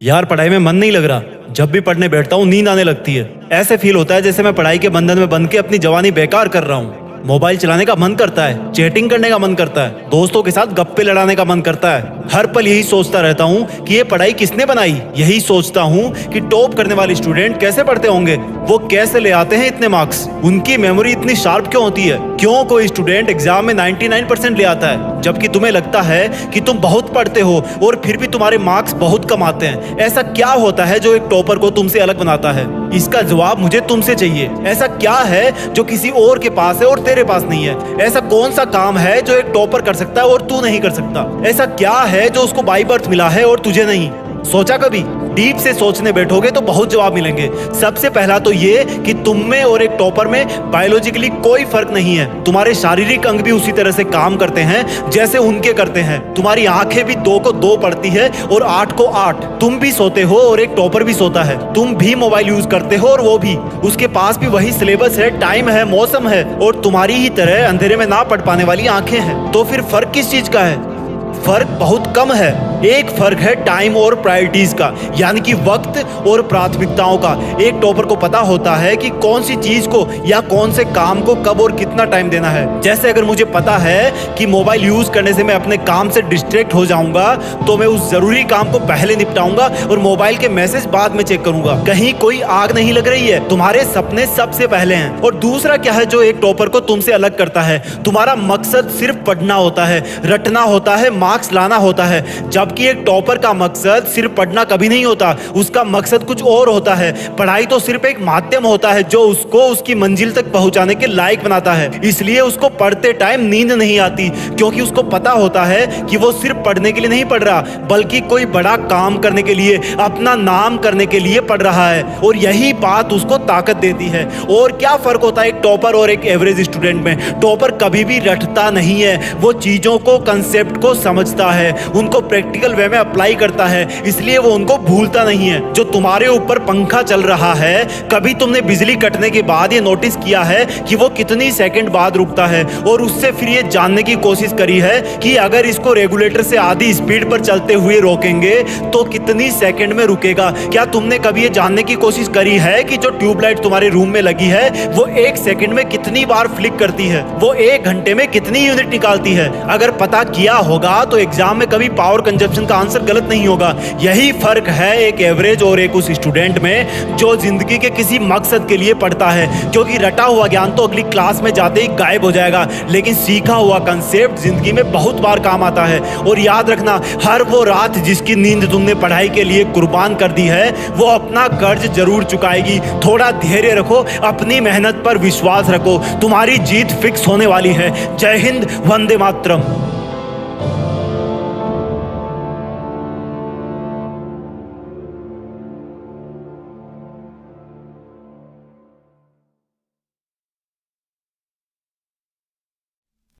यार पढ़ाई में मन नहीं लग रहा। जब भी पढ़ने बैठता हूँ नींद आने लगती है। ऐसे फील होता है जैसे मैं पढ़ाई के बंधन में बंध के अपनी जवानी बेकार कर रहा हूँ। मोबाइल चलाने का मन करता है, चैटिंग करने का मन करता है, दोस्तों के साथ गप्पे लड़ाने का मन करता है। हर पल यही सोचता रहता हूँ कि ये पढ़ाई किसने बनाई। यही सोचता हूँ कि टॉप करने वाले स्टूडेंट कैसे पढ़ते होंगे, वो कैसे ले आते हैं इतने मार्क्स, उनकी मेमोरी इतनी शार्प क्यों होती है। क्यों कोई स्टूडेंट एग्जाम में 99% ले आता है जबकि तुम्हें लगता है कि तुम बहुत पढ़ते हो और फिर भी तुम्हारे मार्क्स बहुत कम आते हैं। ऐसा क्या होता है जो एक टॉपर को तुमसे अलग बनाता है? इसका जवाब मुझे तुमसे चाहिए। ऐसा क्या है जो किसी और के पास है और तेरे पास नहीं है? ऐसा कौन सा काम है जो एक टॉपर कर सकता है और तू नहीं कर सकता? ऐसा क्या है जो उसको बाय बर्थ मिला है और तुझे नहीं? सोचा कभी? डीप से सोचने बैठोगे तो बहुत जवाब मिलेंगे। सबसे पहला तो ये कि तुम में और एक टॉपर में बायोलॉजिकली कोई फर्क नहीं है। तुम्हारे शारीरिक अंग भी उसी तरह से काम करते हैं जैसे उनके करते हैं। तुम्हारी आंखें भी 2 को 2 पढ़ती है और 8 को 8। तुम भी सोते हो और एक टॉपर भी सोता है। तुम भी मोबाइल यूज करते हो और वो भी। उसके पास भी वही सिलेबस है, टाइम है, मौसम है और तुम्हारी ही तरह अंधेरे में ना पढ़ पाने वाली आंखें हैं। तो फिर फर्क किस चीज का है? फर्क बहुत कम है। एक फर्क है टाइम और प्रायोरिटीज का, यानी कि वक्त और प्राथमिकताओं का। एक टॉपर को पता होता है कि कौन सी चीज को या कौन से काम को कब और कितना टाइम देना है। जैसे अगर मुझे पता है कि मोबाइल यूज करने से मैं अपने काम से डिस्ट्रैक्ट हो जाऊंगा तो मैं उस जरूरी काम को पहले निपटाऊंगा और मोबाइल के मैसेज बाद में चेक करूंगा। कहीं कोई आग नहीं लग रही है, तुम्हारे सपने सबसे पहले हैं। और दूसरा क्या है जो एक टॉपर को तुमसे अलग करता है? तुम्हारा मकसद सिर्फ पढ़ना होता है, रटना होता है, मार्क्स लाना होता है। जबकि एक टॉपर का मकसद सिर्फ पढ़ना कभी नहीं होता, उसका मकसद कुछ और होता है। पढ़ाई तो सिर्फ एक माध्यम होता है जो उसको उसकी मंजिल तक पहुंचाने के लायक बनाता है। इसलिए उसको पढ़ते टाइम नींद नहीं आती, क्योंकि उसको पता होता है कि वो सिर्फ पढ़ने के लिए नहीं पढ़ रहा बल्कि कोई बड़ा काम करने के लिए, अपना नाम करने के लिए पढ़ रहा है। और यही बात उसको ताकत देती है। और क्या फर्क होता है एक टॉपर और एक एवरेज स्टूडेंट में? टॉपर कभी भी रटता नहीं है, वो चीजों को, कंसेप्ट को समझता है, उनको प्रैक्टिकल वे में अप्लाई करता है, इसलिए वो उनको भूलता नहीं है। जो तुम्हारे ऊपर पंखा चल रहा है, कभी तुमने बिजली कटने के बाद ये नोटिस किया है कि वो कितनी सेकंड बाद रुकता है? और उससे फिर ये जानने की कोशिश करी है कि अगर इसको रेगुलेटर से आधी स्पीड पर चलते हुए रोकेंगे तो कितनी सेकंड में रुकेगा? क्या तुमने कभी ये जानने की कोशिश करी है कि जो ट्यूबलाइट तुम्हारे रूम में लगी है वो 1 सेकंड में कितनी बार फ्लिक करती है? वो 1 घंटे में कितनी यूनिट निकालती है? अगर पता किया होगा तो एग्जाम में कभी पावर कंजप्शन का आंसर गलत नहीं होगा। यही फर्क है एक एवरेज और एक उस स्टूडेंट में जो जिंदगी के किसी मकसद के लिए पढ़ता है। क्योंकि रटा हुआ ज्ञान तो अगली क्लास में जाते ही गायब हो जाएगा, लेकिन सीखा हुआ कंसेप्ट जिंदगी में बहुत बार काम आता है। और याद रखना, हर वो रात जिसकी नींद तुमने पढ़ाई के लिए कुर्बान कर दी है वो अपना कर्ज जरूर चुकाएगी। थोड़ा धैर्य रखो, अपनी मेहनत पर विश्वास रखो, तुम्हारी जीत फिक्स होने वाली है। जय हिंद, वंदे मातरम।